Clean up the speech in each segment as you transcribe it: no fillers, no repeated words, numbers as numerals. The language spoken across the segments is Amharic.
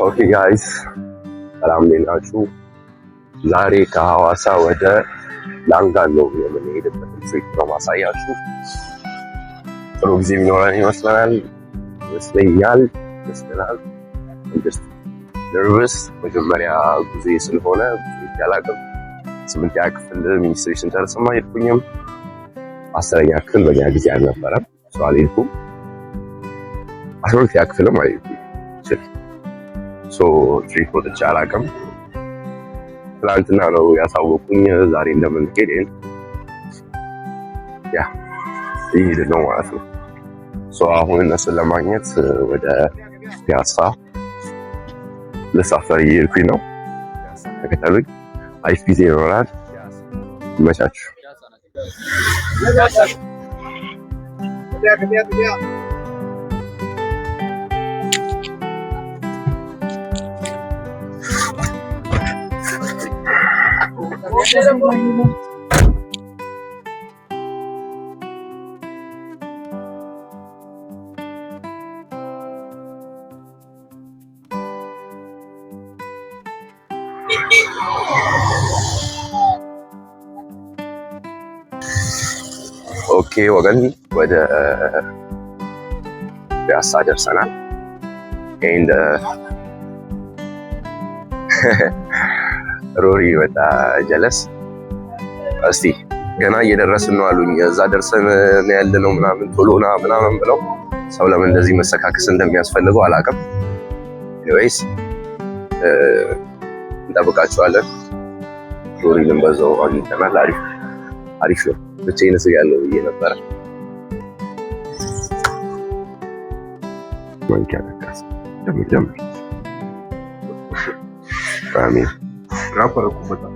ኦኬ ጋይስ ሰላም ናችሁ? ዛሬ ከሐዋሳ ወደ ላንጋኖ የምንሄድበት ትሪፕ ነው ማሳያችሁ። ጥሩ ጊዜ የሚኖረን ይመስለናል። just nervous መጀመሪያ ጊዜ ስለሆነ ያላቀም 8ኛ ክፍል ሚኒስትሪ ስንጨርስማ ሄድኩኝም 10ኛ ክፍል በእኛ ጊዜ አልነበረም። ሰው አልሄድኩም። 12ኛ ክፍልም አልሄድኩም። ትሪፕ ወጥቼ አላውቅም። ትናንትና ነው ያሳወቁኝ ዛሬ እንደምንሄድ ይሄድ ነው ማለት ነው። አሁን እነሱን ለማግኘት ወደ ፒያሳ ለሳፈር እየሄድኩኝ ነው። ተከተሉኝ። አሪፍ ጊዜ ይኖራል። ይመቻችሁ። ኦኬ ወገን ወደ ፒያሳ ደርሰናል። ሮሪ ወጣ ጀለስ። እስቲ ገና እየደረስን ነው አሉኝ። እዛ ደርሰን ነው ያለነው ምናምን ቶሎና ምናምን ብለው ሰው ለምን እንደዚህ መሰካከስ እንደሚያስፈልገው አላውቅም። ኤኒዌይስ እንጠብቃቸዋለን። ሮሪንም በዛው አግኝተናል። አሪፍ ነው። ብቻዬን ያለው ብዬ ነበረ። ማንኪያ ተካስ ጀምር አሜን ራቆረኩ በጣም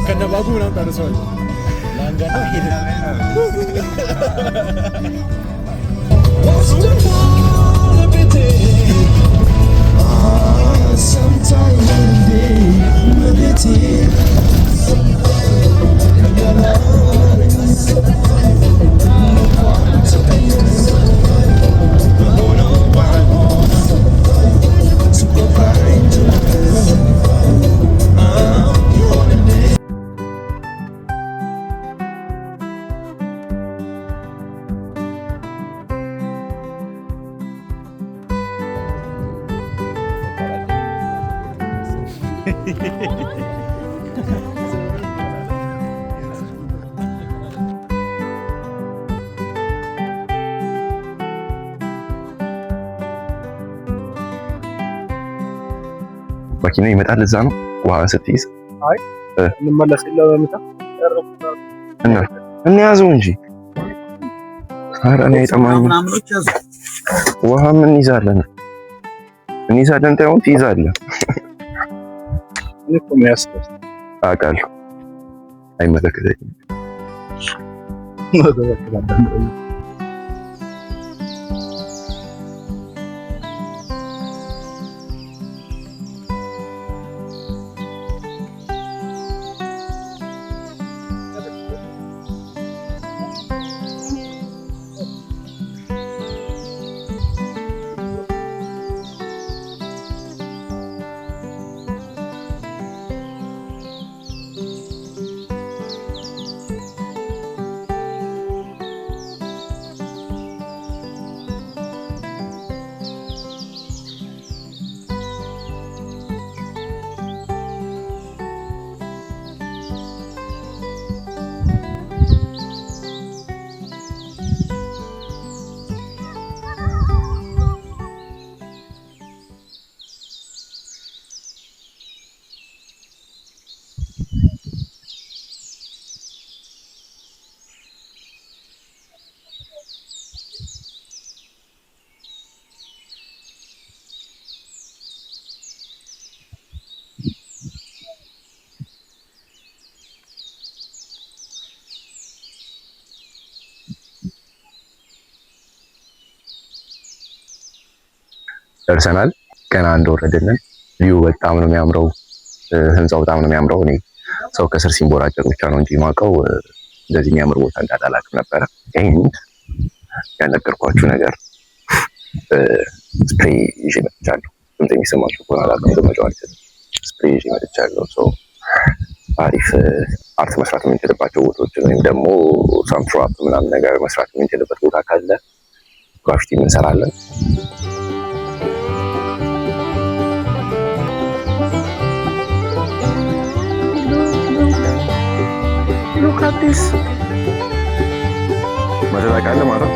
ከነባቡ ምናምን ታነሳዋል። ላንጋኖ ሄደ መኪና ይመጣል። እዛ ነው ውሃ ስትይዝ አይ እንመለስ ለምታ እና እንያዘው እንጂ ኧረ እኔ አይጠማኝም። ውሃ ምን እንይዛለን ታይሆን ትይዛለህ። እኮ የሚያስከስ አውቃለሁ። አይመለከተኝም። ደርሰናል። ገና እንደወረድን ቪው በጣም ነው የሚያምረው። ህንጻው በጣም ነው የሚያምረው። እኔ ሰው ከስር ሲንቦራጨር ብቻ ነው እንጂ የማውቀው እንደዚህ የሚያምር ቦታ እንዳለ አላውቅም ነበረ። ኤንድ ያልነገርኳችሁ ነገር ስፕሬይ ይዤ መጥቻለሁ። ድምፅ የሚሰማችሁ ከሆነ አላውቅም፣ ልመጫው አልችልም። ስፕሬይ ይዤ መጥቻለሁ። አሪፍ አርት መስራት የምንችልባቸው ቦታዎች ወይም ደግሞ ሳምትራፕ ምናምን ነገር መስራት የምንችልበት ቦታ ካለ ግራፊቲ እንሰራለን። Look at this. መረዳት አለ ማለት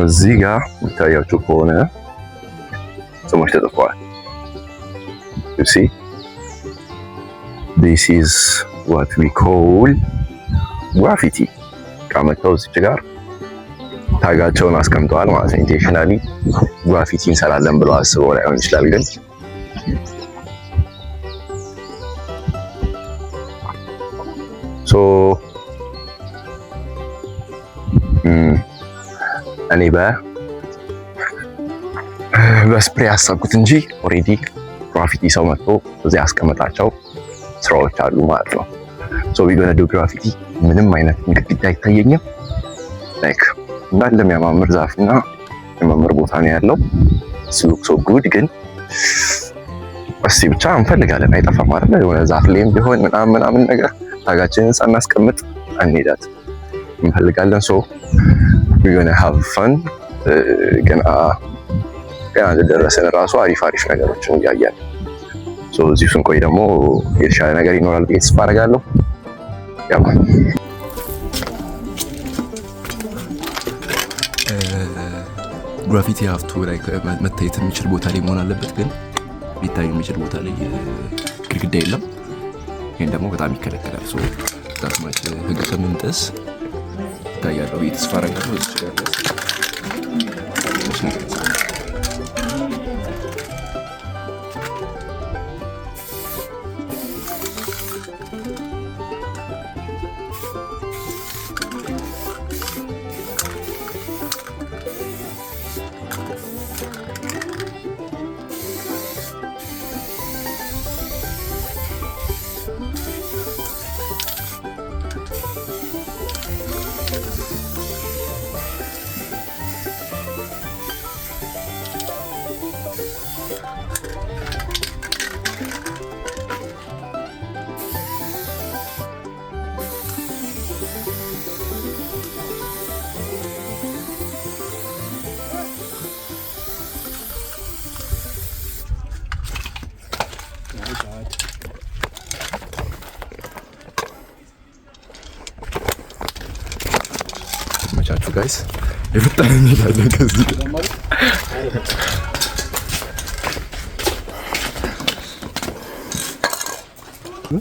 እዚህ ጋር የምታያችሁ ከሆነ ስሞች ተጽፈዋል። you see this is what we call graffiti ካመጣው እዚህ ጋር ታጋቸውን አስቀምጠዋል ማለት ነው። ኢንቴንሽናሊ ግራፊቲ እንሰራለን ብለው አስበው ላይሆን ይችላል፣ ግን እኔ በስፕሬይ ያሰብኩት እንጂ ኦሬዲ ግራፊቲ ሰው መጥቶ እዚህ ያስቀመጣቸው ስራዎች አሉ ማለት ነው። ዊ ጎና ዱ ግራፊቲ። ምንም አይነት ግድግዳ አይታየኝም። ላይክ እንዳለ የሚያማምር ዛፍና የሚያማምር ቦታ ነው ያለው። ሉክ ሶ ጉድ። ግን እስቲ ብቻ እንፈልጋለን፣ አይጠፋም አይደል? የሆነ ዛፍ ላይም ቢሆን ምናምን ነገር ታጋችንን ሳናስቀምጥ አንሄዳት እንፈልጋለን። we're gonna have fun። ገና እንደደረሰን ራሱ አሪፍ ነገሮችን እያየን እዚሁ ስንቆይ ደግሞ የተሻለ ነገር ይኖራል ብዬ ተስፋ አደርጋለሁ። ግራፊቲ ሀፍቱ ላይ መታየት የሚችል ቦታ ላይ መሆን አለበት፣ ግን ሊታይ የሚችል ቦታ ላይ ግድግዳ የለም። ይህን ደግሞ በጣም ይከለከላል። ዛትማች ህግ ከምንጥስ ይታያል ብዬ ተስፋ አደርጋለሁ። መቻችሁ ጋይስ የፈጣን እንሄዳለን። ከዚህ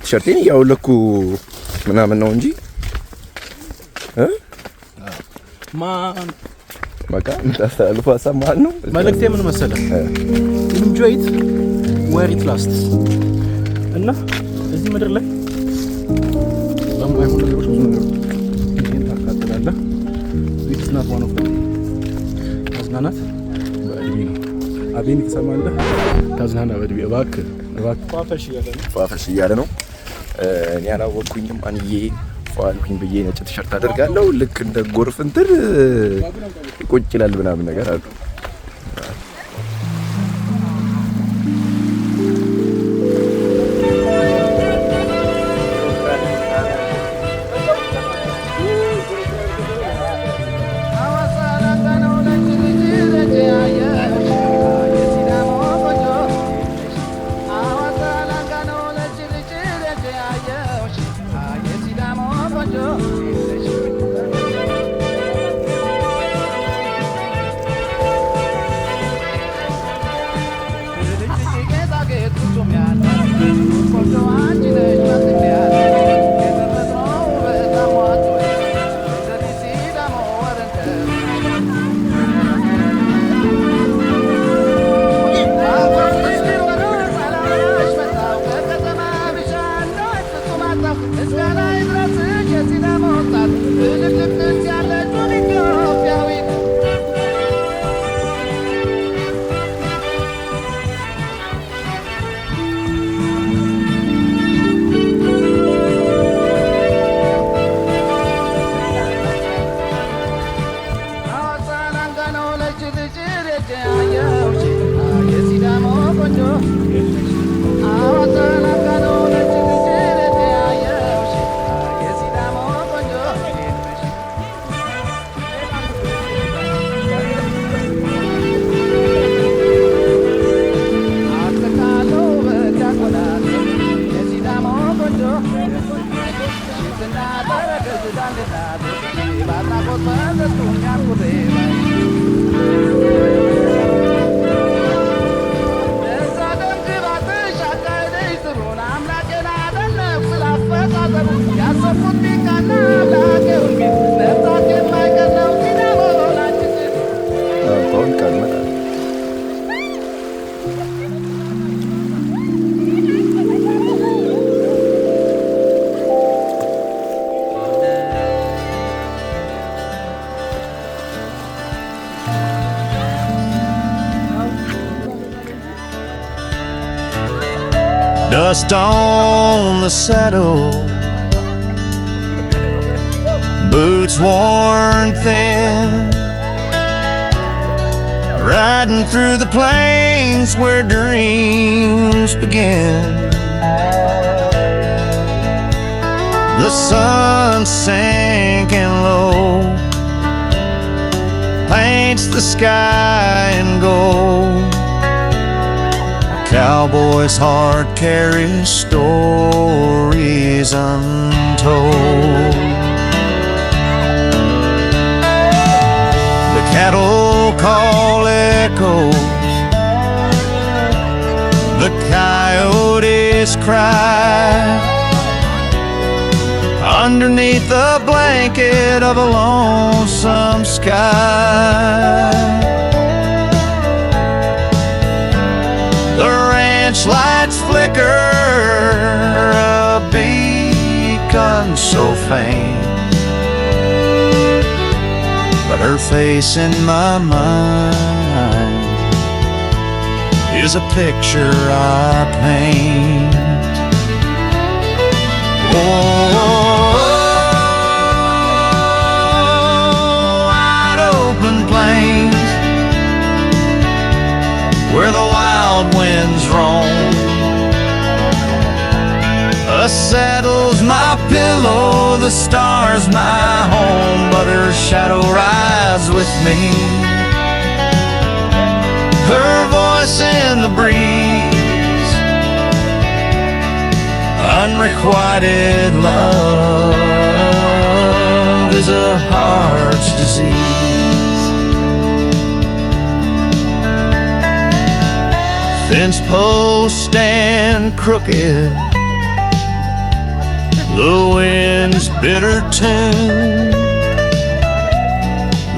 ቲሸርቴን እያወለኩ ምናምን ነው እንጂ ማን በቃ የምታስተላልፉ ሀሳብ ማለት ነው። መልእክቴ ምን መሰለህ? ኢንጆይ ኢት ዌር ኢት ላስትስ። እና እዚህ ምድር ላይ በማይሆን ነገሮች ብዙ ነገሮች ይሄን ታካትላለህ። ኢትስ ናት ዋን ኦፍ ዘም። ማዝናናት በእድሜ ነው። አቤን ትሰማለህ? ታዝናና በእድሜ እባክህ ፏፈሽ እያለ ነው። እኔ አላወቅኩኝም። አንዬ ፏልኩኝ ብዬ ነጭ ቲሸርት አደርጋለሁ። ልክ እንደ ጎርፍ እንትን ቁጭ ይላል ምናምን ነገር አሉ። Dust on the saddle, boots worn thin, riding through the plains where dreams begin. The sun sinking low paints the sky in gold. Cowboy's heart carries stories untold. The cattle call echoes, the coyotes cry underneath the blanket of a lonesome sky. The ranch lights flicker, a beacon so faint, but her face in my mind is a picture I paint. Wide open plains where the wild winds roam. A saddle's my pillow, the stars my home, but her shadow rides with me. Her voice in the breeze, unrequited love is a heart's disease. Fence posts stand crooked, the wind's bitter tune.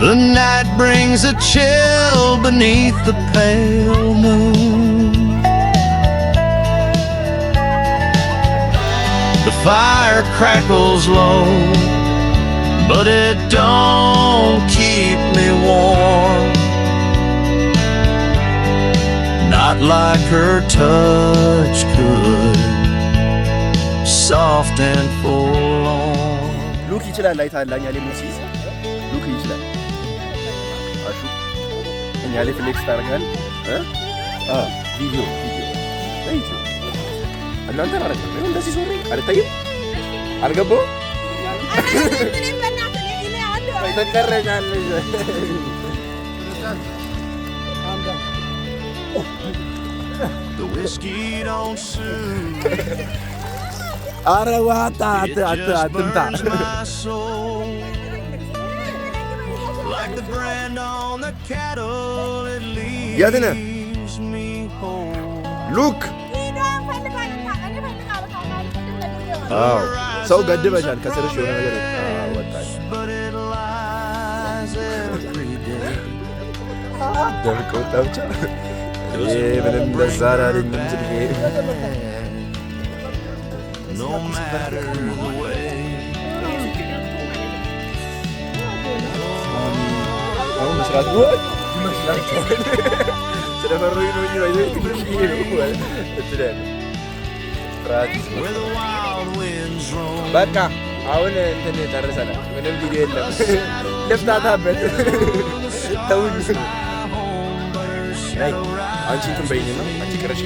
The night brings a chill beneath the pale moon. The fire crackles low, but it don't keep me warm. Not like her touch could, soft and forlorn. ሉክ ይችላል አይታላኛ ለሙሲስ ሉክ ይችላል አሹ እኛ ላይ ፍሌክስ ታደርጋል ቪዲዮ ለዩቲዩብ እናንተ አረጋችሁ ነው እንደዚህ ዞሬ አልታየም አልገባው The whiskey don't soothe. አረዋታ አትምታ Like the brand on the cattle, it ያድነ leaves me whole. ሉክ አዎ ሰው ገድበሻል ከስርሽ የሆነ ነገር ወጣሽ But it lies every day. ደርቀው ታውቻ ምንም ለዛራ አይደለም ዝልጌ No matter the way. አሁን መስራት ነው ይመስላችኋል ስለፈሩኝ ነው እንጂ ወይ ትንሽ ነው እትዳለ Where the wild winds roam. በቃ አሁን እንትን ጨርሰናል ምንም ቪዲዮ የለም ልፍታታበት ተውኝ ናይ አንቺ እንትን በይኝና አንቺ ቅረሺ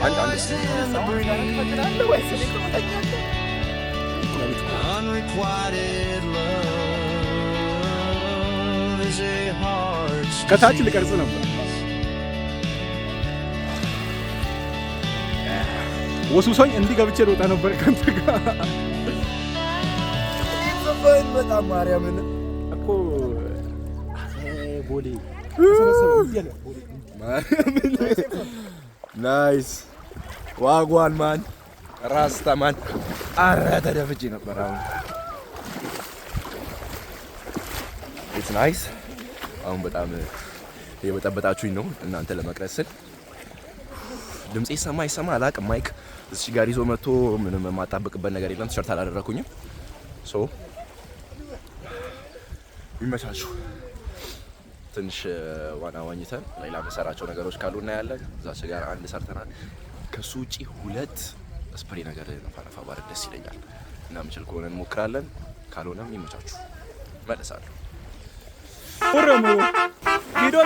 አንድ Unrequited love is a heart's ከታች ልቀርጽ ነበር ወሱሶኝ እንዲህ ገብቼ ልወጣ ነበር ከአንተ ጋር ከፋኝ በጣም ማርያምን እኮ ቦሌ ናይስ ዋጓን ማን ራስታ ማን አረ ተደፍቼ ነበር። አሁን ኢትስ ናይስ። አሁን በጣም የበጠበጣችሁኝ ነው እናንተ ለመቅረጽ ስል ድምጼ ይሰማ አላቅም። ማይክ እዚህ ጋር ይዞ መጥቶ ምንም የማጣበቅበት ነገር የለም። ቲሸርት አላደረኩኝም። ሶ ይመቻችሁ። ትንሽ ዋና ዋኝተን ሌላ መሰራቸው ነገሮች ካሉ እናያለን። እዛች ጋር አንድ ሰርተናል። ከሱ ውጪ 2 ስፕሬ ነገር ነፋነፋ ባረግ ደስ ይለኛል እና ምችል ከሆነ እንሞክራለን። ካልሆነም ይመቻችሁ መለሳለሁ። ኦሮሞ ቪዲዮ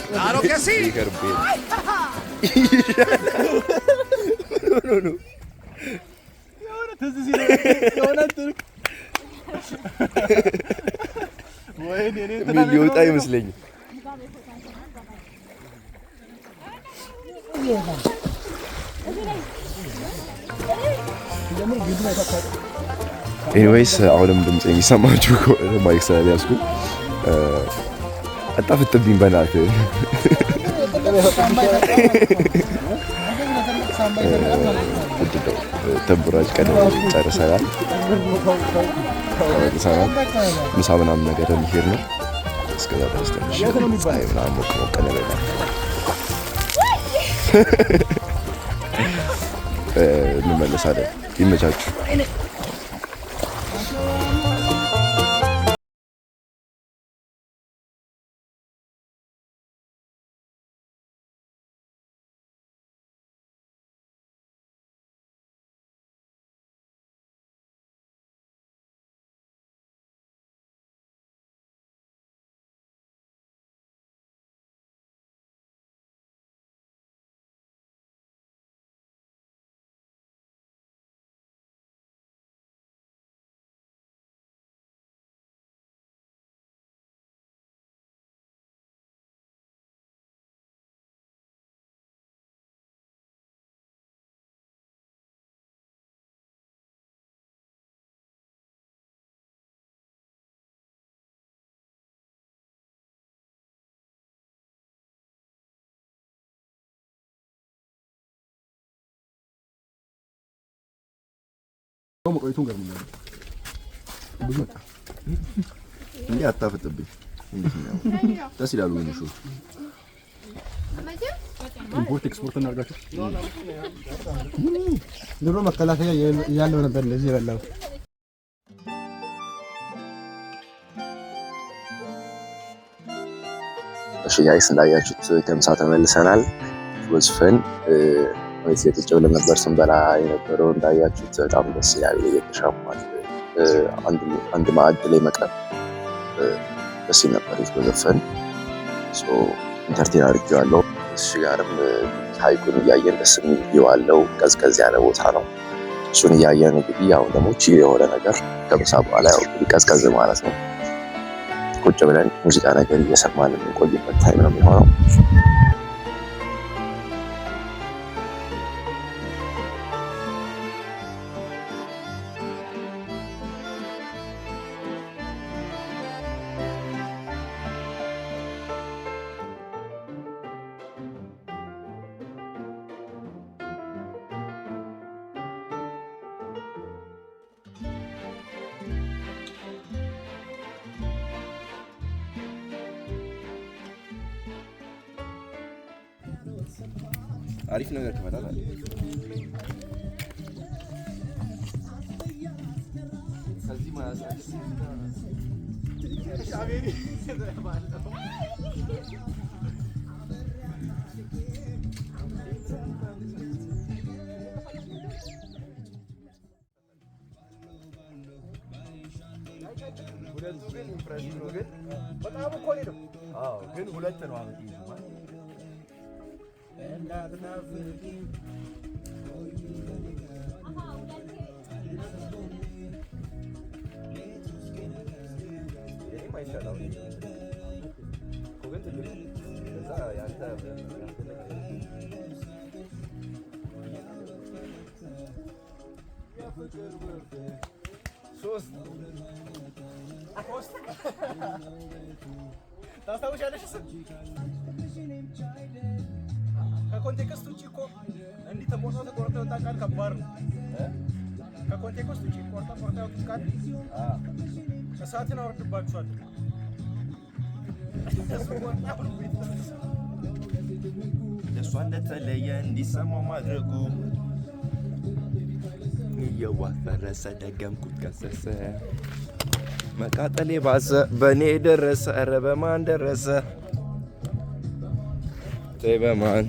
Claro que sí. No. ሊወጣ አይመስለኝም። ኤኒዌይስ አሁንም ድምፅ የሚሰማችሁ ከሆነ ማይክ ስላልያዝኩኝ አጣፍጥብኝ በእናትህ። ተንቡራጭ ቀን ጨርሰናል፣ ተመልሰናል። ምሳ ምናምን ነገር የሚሄድ ነው። እስከዛ ድረስ ትንሽ ፀሐይ ምናምን ሞቅ ሞቅ እንበላለን። እንመለሳለን። ይመቻችሁ። መቆየቱን ገርሞኛል። ብዙ መጣ እንዴ አታፍጥብኝ። እንዴት ነው ደስ ይላሉ ወይንሹ ኢምፖርት ኤክስፖርት እናድርጋችሁ። ድሮ መከላከያ ያለው ነበር እንደዚህ የበላው። እሺ ጋይስ እንዳያችሁት ከምሳ ተመልሰናል። ወዝፈን ወይስ የጥጭ ብለን ነበር ስንበላ የነበረው። እንዳያችሁት በጣም ደስ ይላል። እየተሻማል አንድ ማዕድ ላይ መቅረብ ደስ ይል ነበር። ወዝፈን ኢንተርቴን አድርጌዋለሁ። እሺ ጋርም ሀይቁን እያየን ደስ የሚል ቪው አለው። ቀዝቀዝ ያለ ቦታ ነው። እሱን እያየን እንግዲህ አሁን ደግሞ ቺል የሆነ ነገር ከምሳ በኋላ ያው እንግዲህ ቀዝቀዝ ማለት ነው። ቁጭ ብለን ሙዚቃ ነገር እየሰማን የምንቆይበት ታይም ነው የሚሆነው። አሪፍ ነገር ትመጣለህ። ከዚህ ማለት ሁለት ኢምፕሬሽን ነው ግን በጣም እኮ ነው። አዎ ግን ሁለት ነው አመት ይዟል እና ማይሻላው ኮገንት ግን እዛ ያንተ ሶስት ታስታውሻለሽ? ከኮንቴክስት ውጪ እኮ እንዲህ ተቆርጦ የወጣ ቃል ከባድ ነው። ከኮንቴክስት ውጪ ቆርጦ የወጣ ቃል እሳትን አወርድባችኋል። ለእሷ እንደተለየ እንዲሰማው ማድረጉ እየዋህ ፈረሰ ደገምኩት ከሰሰ መቃጠሌ ባሰ በእኔ ደረሰ ኧረ በማን ደረሰ ተይ በማን